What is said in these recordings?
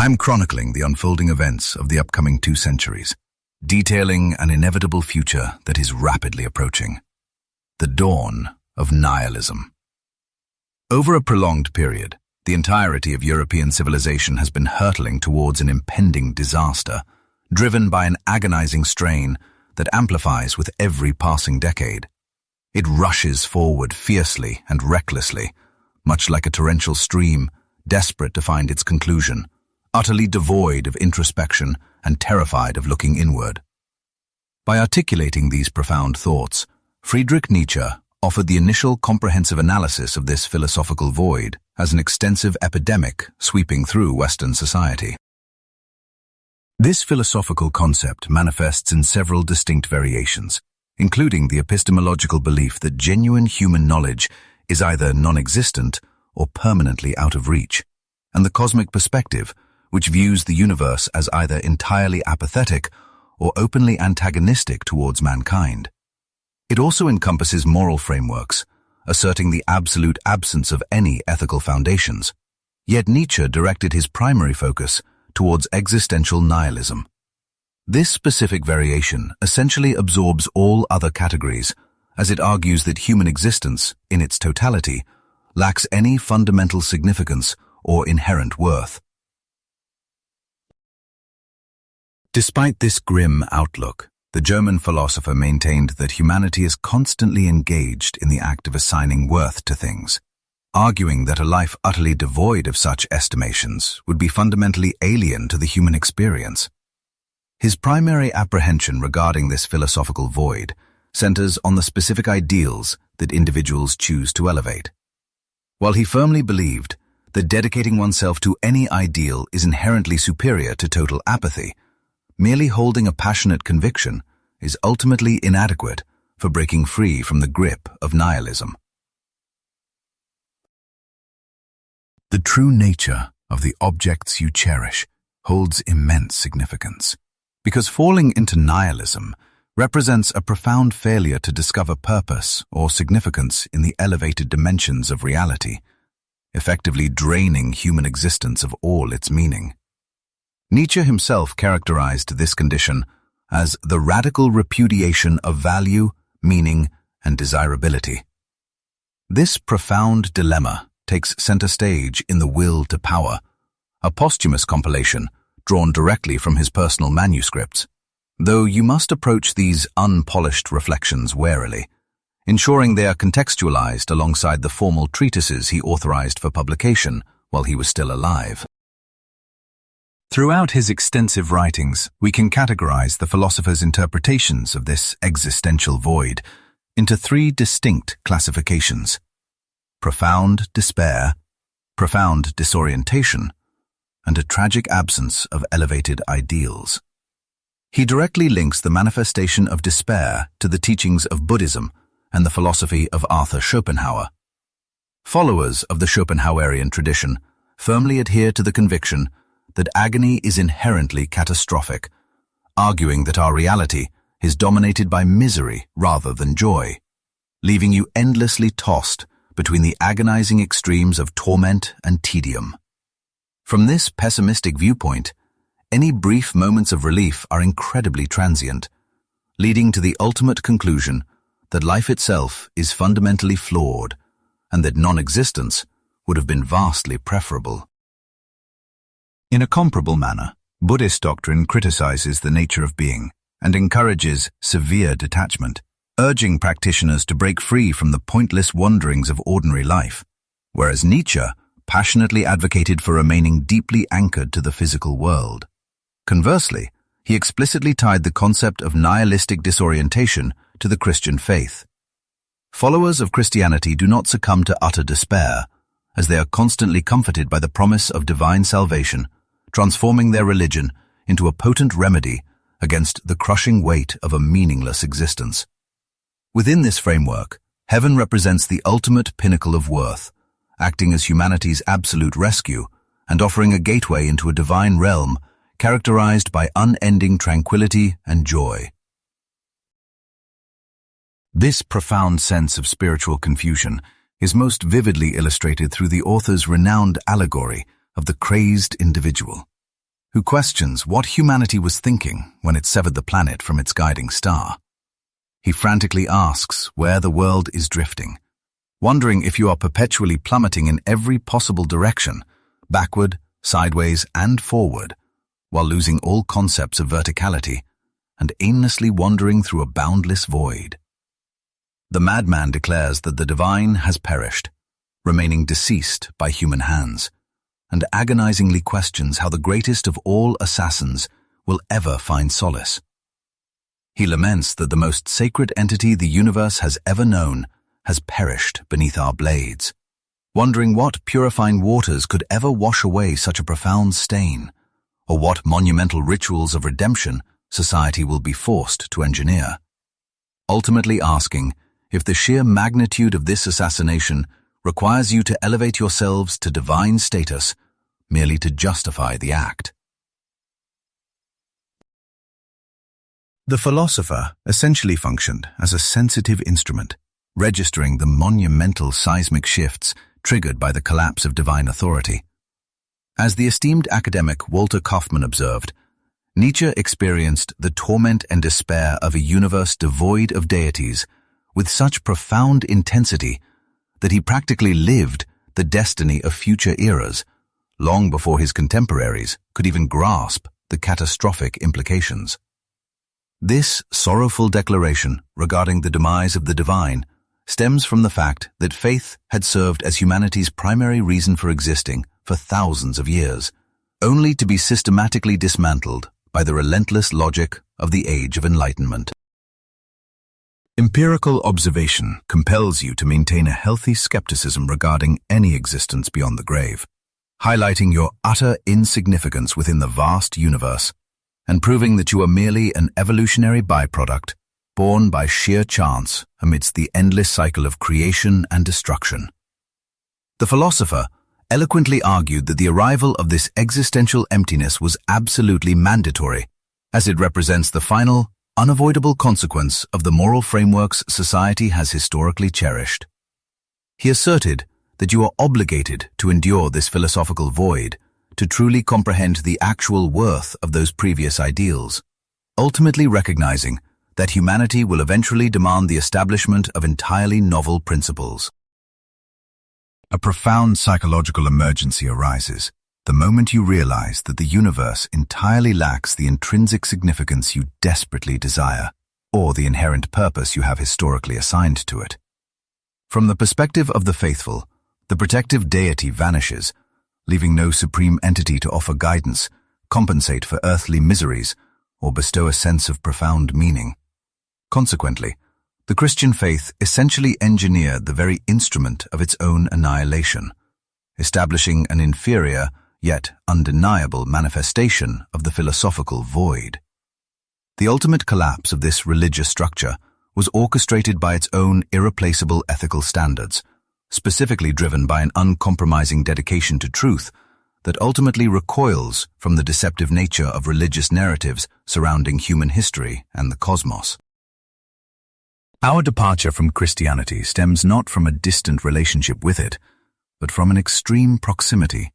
I'm chronicling the unfolding events of the upcoming 2 centuries, detailing an inevitable future that is rapidly approaching. The dawn of nihilism. Over a prolonged period, the entirety of European civilization has been hurtling towards an impending disaster, driven by an agonizing strain that amplifies with every passing decade. It rushes forward fiercely and recklessly, much like a torrential stream, desperate to find its conclusion, utterly devoid of introspection and terrified of looking inward. By articulating these profound thoughts, Friedrich Nietzsche offered the initial comprehensive analysis of this philosophical void as an extensive epidemic sweeping through Western society. This philosophical concept manifests in several distinct variations, including the epistemological belief that genuine human knowledge is either non-existent or permanently out of reach, and the cosmic perspective, which views the universe as either entirely apathetic or openly antagonistic towards mankind. It also encompasses moral frameworks, asserting the absolute absence of any ethical foundations. Yet Nietzsche directed his primary focus towards existential nihilism. This specific variation essentially absorbs all other categories, as it argues that human existence, in its totality, lacks any fundamental significance or inherent worth. Despite this grim outlook, the German philosopher maintained that humanity is constantly engaged in the act of assigning worth to things, arguing that a life utterly devoid of such estimations would be fundamentally alien to the human experience. His primary apprehension regarding this philosophical void centers on the specific ideals that individuals choose to elevate. While he firmly believed that dedicating oneself to any ideal is inherently superior to total apathy, merely holding a passionate conviction is ultimately inadequate for breaking free from the grip of nihilism. The true nature of the objects you cherish holds immense significance, because falling into nihilism represents a profound failure to discover purpose or significance in the elevated dimensions of reality, effectively draining human existence of all its meaning. Nietzsche himself characterized this condition as the radical repudiation of value, meaning, and desirability. This profound dilemma takes center stage in The Will to Power, a posthumous compilation drawn directly from his personal manuscripts, though you must approach these unpolished reflections warily, ensuring they are contextualized alongside the formal treatises he authorized for publication while he was still alive. Throughout his extensive writings, we can categorize the philosopher's interpretations of this existential void into 3 distinct classifications: profound despair, profound disorientation, and a tragic absence of elevated ideals. He directly links the manifestation of despair to the teachings of Buddhism and the philosophy of Arthur Schopenhauer. Followers of the Schopenhauerian tradition firmly adhere to the conviction that agony is inherently catastrophic, arguing that our reality is dominated by misery rather than joy, leaving you endlessly tossed between the agonizing extremes of torment and tedium. From this pessimistic viewpoint, any brief moments of relief are incredibly transient, leading to the ultimate conclusion that life itself is fundamentally flawed and that non-existence would have been vastly preferable. In a comparable manner, Buddhist doctrine criticizes the nature of being and encourages severe detachment, urging practitioners to break free from the pointless wanderings of ordinary life, whereas Nietzsche passionately advocated for remaining deeply anchored to the physical world. Conversely, he explicitly tied the concept of nihilistic disorientation to the Christian faith. Followers of Christianity do not succumb to utter despair, as they are constantly comforted by the promise of divine salvation, transforming their religion into a potent remedy against the crushing weight of a meaningless existence. Within this framework, heaven represents the ultimate pinnacle of worth, acting as humanity's absolute rescue and offering a gateway into a divine realm characterized by unending tranquility and joy. This profound sense of spiritual confusion is most vividly illustrated through the author's renowned allegory of the crazed individual. who questions what humanity was thinking when it severed the planet from its guiding star. He frantically asks where the world is drifting, wondering if you are perpetually plummeting in every possible direction, backward, sideways, and forward, while losing all concepts of verticality and aimlessly wandering through a boundless void. The madman declares that the divine has perished, remaining deceased by human hands, and agonizingly questions how the greatest of all assassins will ever find solace. He laments that the most sacred entity the universe has ever known has perished beneath our blades, wondering what purifying waters could ever wash away such a profound stain, or what monumental rituals of redemption society will be forced to engineer, ultimately asking if the sheer magnitude of this assassination requires you to elevate yourselves to divine status merely to justify the act. The philosopher essentially functioned as a sensitive instrument, registering the monumental seismic shifts triggered by the collapse of divine authority. As the esteemed academic Walter Kaufmann observed, Nietzsche experienced the torment and despair of a universe devoid of deities with such profound intensity that he practically lived the destiny of future eras, long before his contemporaries could even grasp the catastrophic implications. This sorrowful declaration regarding the demise of the divine stems from the fact that faith had served as humanity's primary reason for existing for thousands of years, only to be systematically dismantled by the relentless logic of the Age of Enlightenment. Empirical observation compels you to maintain a healthy skepticism regarding any existence beyond the grave, highlighting your utter insignificance within the vast universe and proving that you are merely an evolutionary byproduct born by sheer chance amidst the endless cycle of creation and destruction. The philosopher eloquently argued that the arrival of this existential emptiness was absolutely mandatory, as it represents the final, unavoidable consequence of the moral frameworks society has historically cherished. He asserted that you are obligated to endure this philosophical void to truly comprehend the actual worth of those previous ideals, ultimately recognizing that humanity will eventually demand the establishment of entirely novel principles. A profound psychological emergency arises the moment you realize that the universe entirely lacks the intrinsic significance you desperately desire, or the inherent purpose you have historically assigned to it. From the perspective of the faithful, the protective deity vanishes, leaving no supreme entity to offer guidance, compensate for earthly miseries, or bestow a sense of profound meaning. Consequently, the Christian faith essentially engineered the very instrument of its own annihilation, establishing an inferior yet undeniable manifestation of the philosophical void. The ultimate collapse of this religious structure was orchestrated by its own irreplaceable ethical standards, specifically driven by an uncompromising dedication to truth that ultimately recoils from the deceptive nature of religious narratives surrounding human history and the cosmos. Our departure from Christianity stems not from a distant relationship with it, but from an extreme proximity.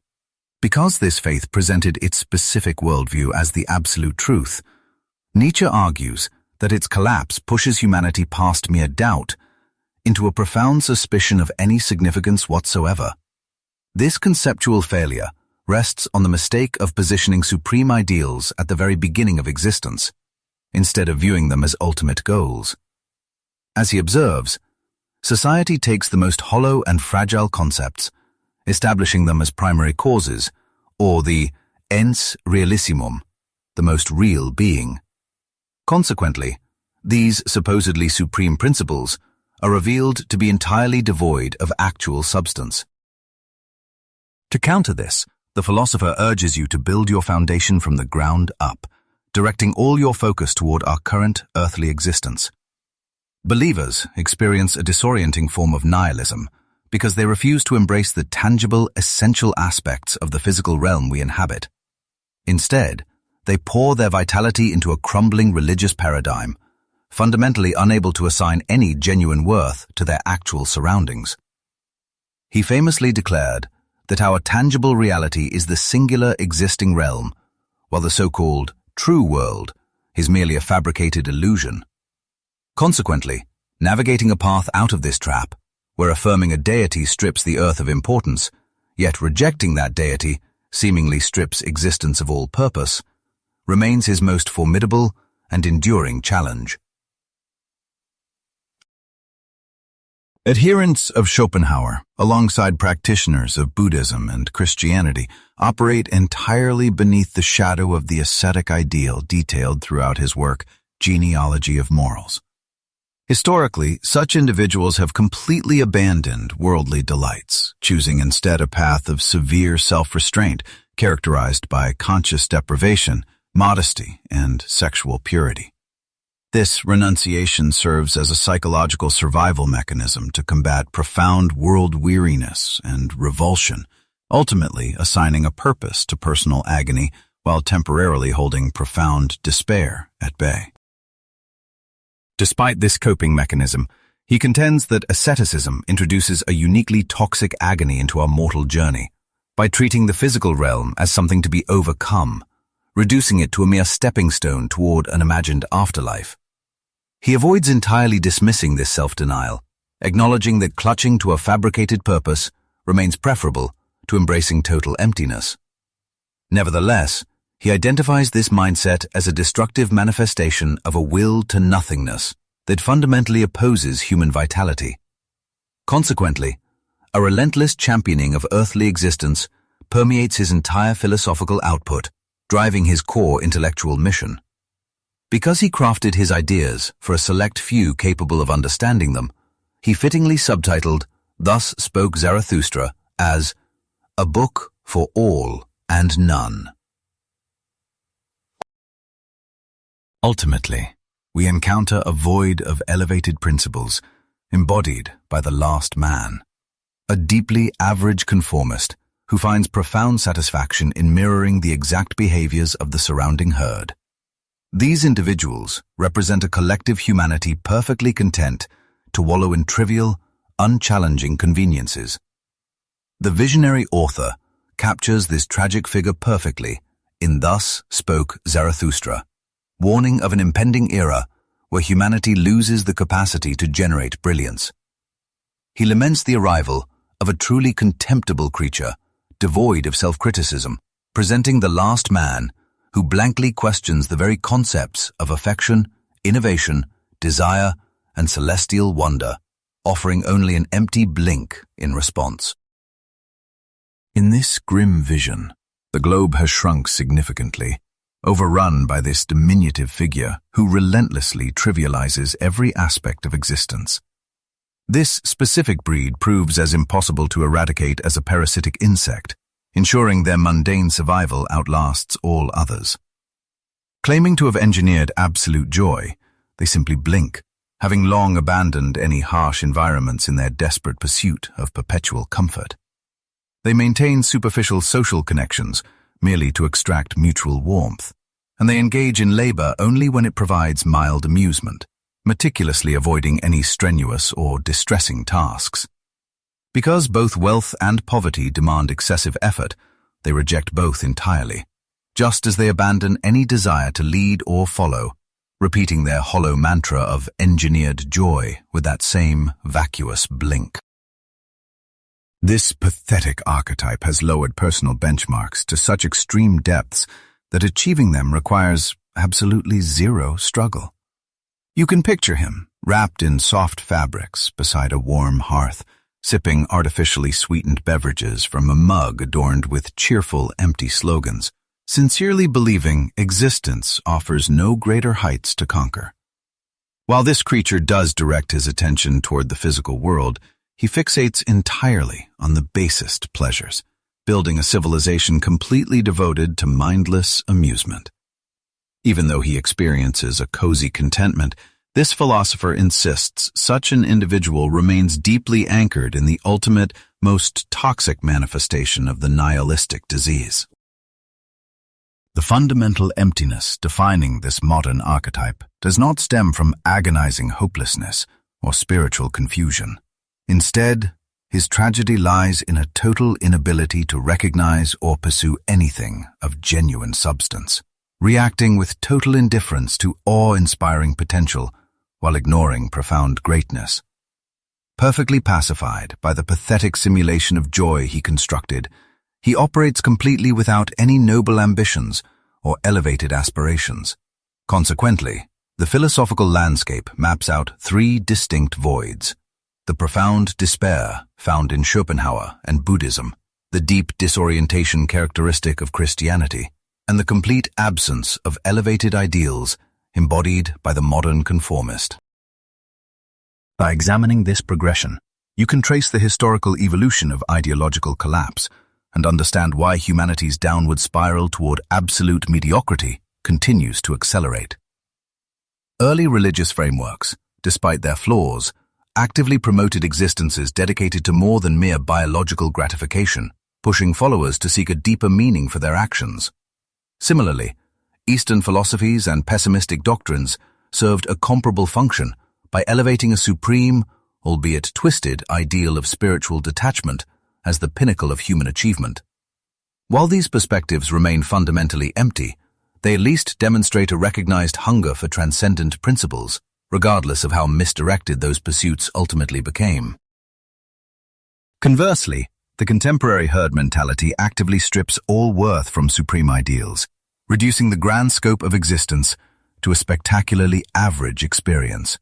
Because this faith presented its specific worldview as the absolute truth, Nietzsche argues that its collapse pushes humanity past mere doubt into a profound suspicion of any significance whatsoever. This conceptual failure rests on the mistake of positioning supreme ideals at the very beginning of existence, instead of viewing them as ultimate goals. As he observes, society takes the most hollow and fragile concepts, establishing them as primary causes, or the ens realissimum, the most real being. Consequently, these supposedly supreme principles are revealed to be entirely devoid of actual substance. To counter this, the philosopher urges you to build your foundation from the ground up, directing all your focus toward our current earthly existence. Believers experience a disorienting form of nihilism because they refuse to embrace the tangible, essential aspects of the physical realm we inhabit. Instead, they pour their vitality into a crumbling religious paradigm, fundamentally unable to assign any genuine worth to their actual surroundings. He famously declared that our tangible reality is the singular existing realm, while the so-called true world is merely a fabricated illusion. Consequently, navigating a path out of this trap, where affirming a deity strips the earth of importance, yet rejecting that deity seemingly strips existence of all purpose, remains his most formidable and enduring challenge. Adherents of Schopenhauer, alongside practitioners of Buddhism and Christianity, operate entirely beneath the shadow of the ascetic ideal detailed throughout his work, Genealogy of Morals. Historically, such individuals have completely abandoned worldly delights, choosing instead a path of severe self-restraint characterized by conscious deprivation, modesty, and sexual purity. This renunciation serves as a psychological survival mechanism to combat profound world weariness and revulsion, ultimately assigning a purpose to personal agony while temporarily holding profound despair at bay. Despite this coping mechanism, he contends that asceticism introduces a uniquely toxic agony into our mortal journey by treating the physical realm as something to be overcome, reducing it to a mere stepping stone toward an imagined afterlife. He avoids entirely dismissing this self-denial, acknowledging that clutching to a fabricated purpose remains preferable to embracing total emptiness. Nevertheless, he identifies this mindset as a destructive manifestation of a will to nothingness that fundamentally opposes human vitality. Consequently, a relentless championing of earthly existence permeates his entire philosophical output, driving his core intellectual mission. Because he crafted his ideas for a select few capable of understanding them, he fittingly subtitled Thus Spoke Zarathustra as a book for all and none. Ultimately, we encounter a void of elevated principles embodied by the last man, a deeply average conformist who finds profound satisfaction in mirroring the exact behaviors of the surrounding herd. These individuals represent a collective humanity perfectly content to wallow in trivial, unchallenging conveniences. The visionary author captures this tragic figure perfectly in Thus Spoke Zarathustra, warning of an impending era where humanity loses the capacity to generate brilliance. He laments the arrival of a truly contemptible creature, devoid of self-criticism, presenting the last man who blankly questions the very concepts of affection, innovation, desire, and celestial wonder, offering only an empty blink in response. In this grim vision, the globe has shrunk significantly, overrun by this diminutive figure who relentlessly trivializes every aspect of existence. This specific breed proves as impossible to eradicate as a parasitic insect, ensuring their mundane survival outlasts all others. Claiming to have engineered absolute joy, they simply blink, having long abandoned any harsh environments in their desperate pursuit of perpetual comfort. They maintain superficial social connections merely to extract mutual warmth, and they engage in labor only when it provides mild amusement, meticulously avoiding any strenuous or distressing tasks. Because both wealth and poverty demand excessive effort, they reject both entirely, just as they abandon any desire to lead or follow, repeating their hollow mantra of engineered joy with that same vacuous blink. This pathetic archetype has lowered personal benchmarks to such extreme depths that achieving them requires absolutely zero struggle. You can picture him, wrapped in soft fabrics beside a warm hearth, sipping artificially sweetened beverages from a mug adorned with cheerful, empty slogans, sincerely believing existence offers no greater heights to conquer. While this creature does direct his attention toward the physical world, he fixates entirely on the basest pleasures, building a civilization completely devoted to mindless amusement. Even though he experiences a cozy contentment, this philosopher insists such an individual remains deeply anchored in the ultimate, most toxic manifestation of the nihilistic disease. The fundamental emptiness defining this modern archetype does not stem from agonizing hopelessness or spiritual confusion. Instead, His tragedy lies in a total inability to recognize or pursue anything of genuine substance, reacting with total indifference to awe-inspiring potential while ignoring profound greatness. Perfectly pacified by the pathetic simulation of joy he constructed, he operates completely without any noble ambitions or elevated aspirations. Consequently, the philosophical landscape maps out three distinct voids: the profound despair found in Schopenhauer and Buddhism, the deep disorientation characteristic of Christianity, and the complete absence of elevated ideals embodied by the modern conformist. By examining this progression, you can trace the historical evolution of ideological collapse and understand why humanity's downward spiral toward absolute mediocrity continues to accelerate. Early religious frameworks, despite their flaws, actively promoted existences dedicated to more than mere biological gratification, pushing followers to seek a deeper meaning for their actions. Similarly, Eastern philosophies and pessimistic doctrines served a comparable function by elevating a supreme, albeit twisted, ideal of spiritual detachment as the pinnacle of human achievement. While these perspectives remain fundamentally empty, they at least demonstrate a recognized hunger for transcendent principles, regardless of how misdirected those pursuits ultimately became. Conversely, the contemporary herd mentality actively strips all worth from supreme ideals, reducing the grand scope of existence to a spectacularly average experience.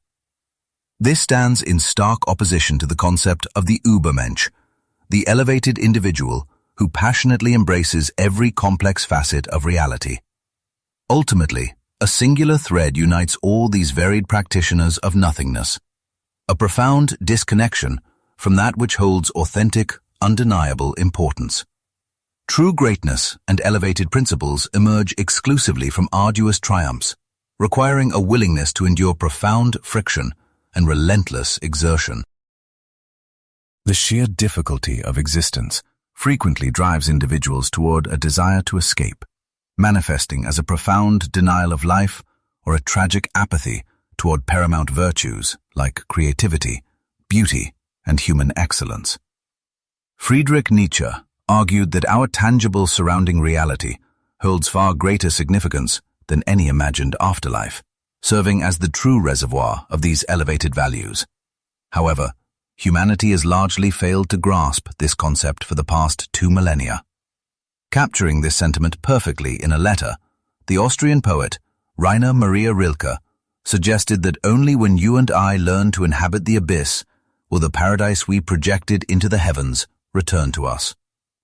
This stands in stark opposition to the concept of the Ubermensch, the elevated individual who passionately embraces every complex facet of reality. Ultimately, a singular thread unites all these varied practitioners of nothingness: a profound disconnection from that which holds authentic, undeniable importance. True greatness and elevated principles emerge exclusively from arduous triumphs, requiring a willingness to endure profound friction and relentless exertion. The sheer difficulty of existence frequently drives individuals toward a desire to escape, manifesting as a profound denial of life or a tragic apathy toward paramount virtues like creativity, beauty, and human excellence. Friedrich Nietzsche argued that our tangible surrounding reality holds far greater significance than any imagined afterlife, serving as the true reservoir of these elevated values. However, humanity has largely failed to grasp this concept for the past 2 millennia. Capturing this sentiment perfectly in a letter, the Austrian poet Rainer Maria Rilke suggested that only when you and I learn to inhabit the abyss will the paradise we projected into the heavens return to us,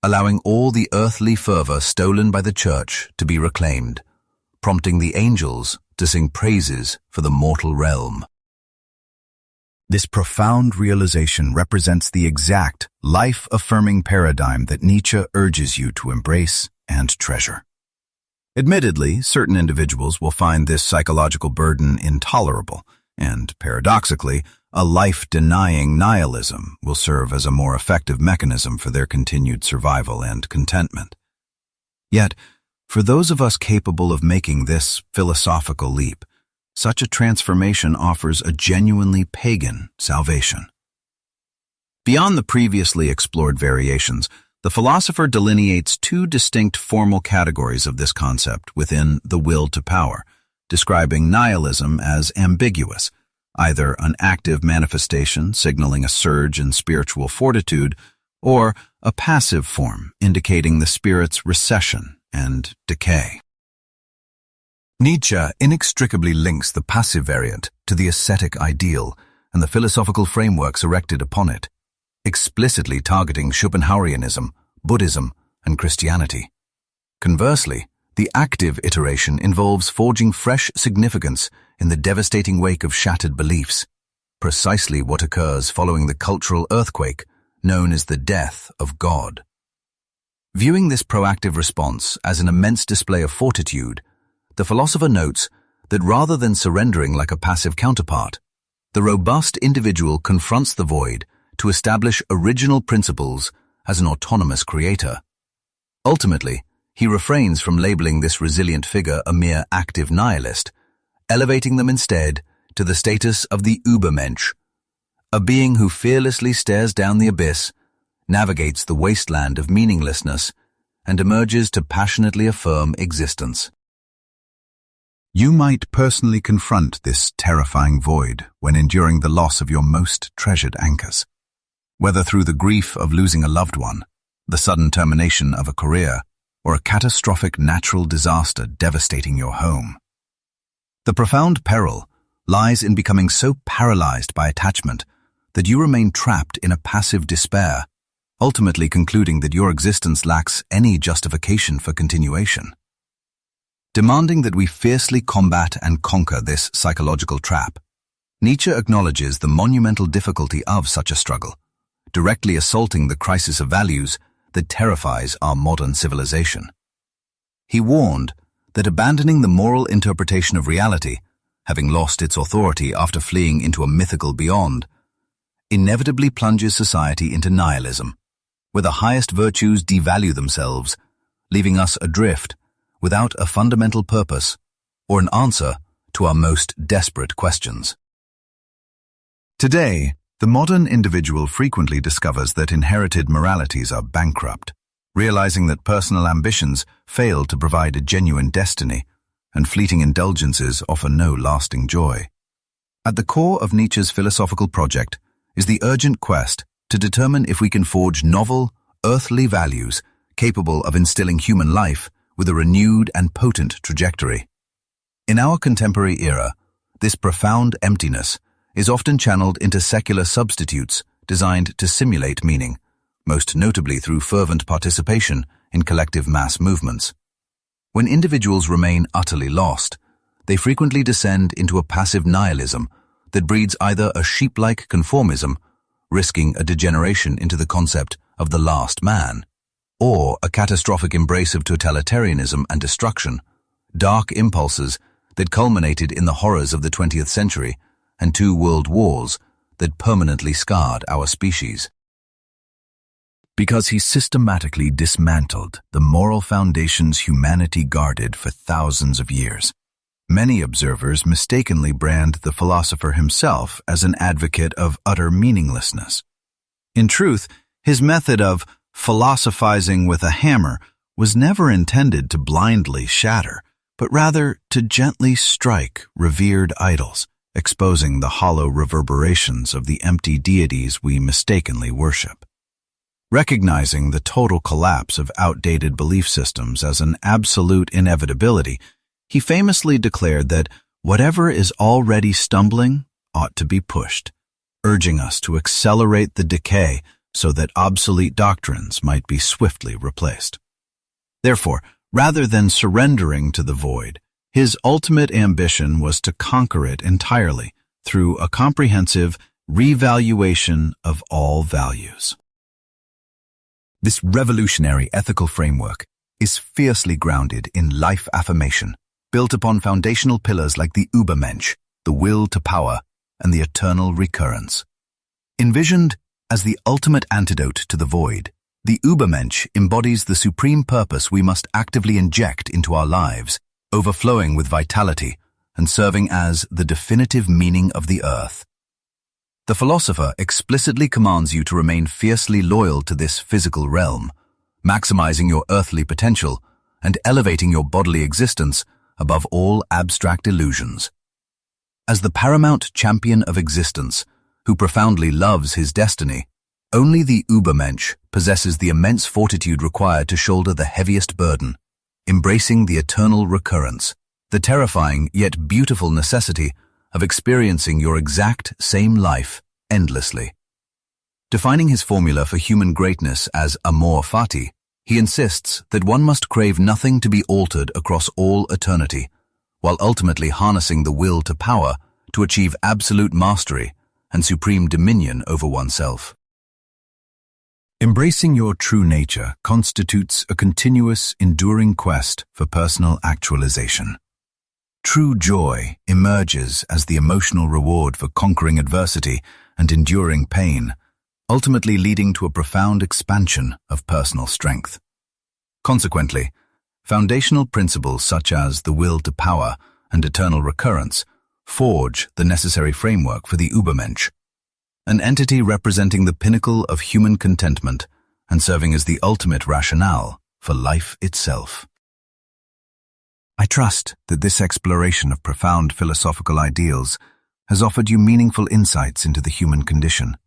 allowing all the earthly fervor stolen by the church to be reclaimed, prompting the angels to sing praises for the mortal realm. This profound realization represents the exact life-affirming paradigm that Nietzsche urges you to embrace and treasure. Admittedly, certain individuals will find this psychological burden intolerable, and paradoxically, a life-denying nihilism will serve as a more effective mechanism for their continued survival and contentment. Yet, for those of us capable of making this philosophical leap, such a transformation offers a genuinely pagan salvation. Beyond the previously explored variations, the philosopher delineates 2 distinct formal categories of this concept within the will to power, describing nihilism as ambiguous, either an active manifestation signaling a surge in spiritual fortitude, or a passive form indicating the spirit's recession and decay. Nietzsche inextricably links the passive variant to the ascetic ideal and the philosophical frameworks erected upon it, explicitly targeting Schopenhauerianism, Buddhism, and Christianity. Conversely, the active iteration involves forging fresh significance in the devastating wake of shattered beliefs, precisely what occurs following the cultural earthquake known as the death of God. Viewing this proactive response as an immense display of fortitude, the philosopher notes that rather than surrendering like a passive counterpart, the robust individual confronts the void to establish original principles as an autonomous creator. Ultimately, he refrains from labeling this resilient figure a mere active nihilist, elevating them instead to the status of the Ubermensch, a being who fearlessly stares down the abyss, navigates the wasteland of meaninglessness, and emerges to passionately affirm existence. You might personally confront this terrifying void when enduring the loss of your most treasured anchors. Whether through the grief of losing a loved one, the sudden termination of a career, or a catastrophic natural disaster devastating your home. The profound peril lies in becoming so paralyzed by attachment that you remain trapped in a passive despair, ultimately concluding that your existence lacks any justification for continuation. Demanding that we fiercely combat and conquer this psychological trap, Nietzsche acknowledges the monumental difficulty of such a struggle, directly assaulting the crisis of values that terrifies our modern civilization. He warned that abandoning the moral interpretation of reality, having lost its authority after fleeing into a mythical beyond, inevitably plunges society into nihilism, where the highest virtues devalue themselves, leaving us adrift without a fundamental purpose or an answer to our most desperate questions. Today, the modern individual frequently discovers that inherited moralities are bankrupt, realizing that personal ambitions fail to provide a genuine destiny, and fleeting indulgences offer no lasting joy. At the core of Nietzsche's philosophical project is the urgent quest to determine if we can forge novel, earthly values capable of instilling human life with a renewed and potent trajectory. In our contemporary era, this profound emptiness is often channeled into secular substitutes designed to simulate meaning, most notably through fervent participation in collective mass movements. When individuals remain utterly lost, they frequently descend into a passive nihilism that breeds either a sheep-like conformism, risking a degeneration into the concept of the last man, or a catastrophic embrace of totalitarianism and destruction, dark impulses that culminated in the horrors of the 20th century and 2 world wars that permanently scarred our species. Because he systematically dismantled the moral foundations humanity guarded for thousands of years, many observers mistakenly brand the philosopher himself as an advocate of utter meaninglessness. In truth, his method of philosophizing with a hammer was never intended to blindly shatter, but rather to gently strike revered idols, exposing the hollow reverberations of the empty deities we mistakenly worship. Recognizing the total collapse of outdated belief systems as an absolute inevitability, he famously declared that whatever is already stumbling ought to be pushed, urging us to accelerate the decay so that obsolete doctrines might be swiftly replaced. Therefore, rather than surrendering to the void, his ultimate ambition was to conquer it entirely through a comprehensive revaluation of all values. This revolutionary ethical framework is fiercely grounded in life affirmation, built upon foundational pillars like the Ubermensch, the will to power, and the eternal recurrence. Envisioned as the ultimate antidote to the void, the Ubermensch embodies the supreme purpose we must actively inject into our lives, overflowing with vitality and serving as the definitive meaning of the earth. The philosopher explicitly commands you to remain fiercely loyal to this physical realm, maximizing your earthly potential and elevating your bodily existence above all abstract illusions. As the paramount champion of existence, who profoundly loves his destiny, only the Ubermensch possesses the immense fortitude required to shoulder the heaviest burden, embracing the eternal recurrence, the terrifying yet beautiful necessity of experiencing your exact same life endlessly. Defining his formula for human greatness as Amor Fati, he insists that one must crave nothing to be altered across all eternity, while ultimately harnessing the will to power to achieve absolute mastery and supreme dominion over oneself. Embracing your true nature constitutes a continuous, enduring quest for personal actualization. True joy emerges as the emotional reward for conquering adversity and enduring pain, ultimately leading to a profound expansion of personal strength. Consequently, foundational principles such as the will to power and eternal recurrence forge the necessary framework for the Ubermensch. an entity representing the pinnacle of human contentment and serving as the ultimate rationale for life itself. I trust that this exploration of profound philosophical ideals has offered you meaningful insights into the human condition.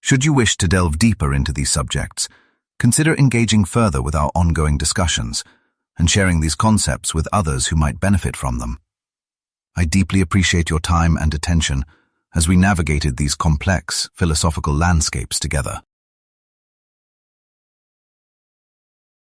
Should you wish to delve deeper into these subjects, consider engaging further with our ongoing discussions and sharing these concepts with others who might benefit from them. I deeply appreciate your time and attention as we navigated these complex philosophical landscapes together.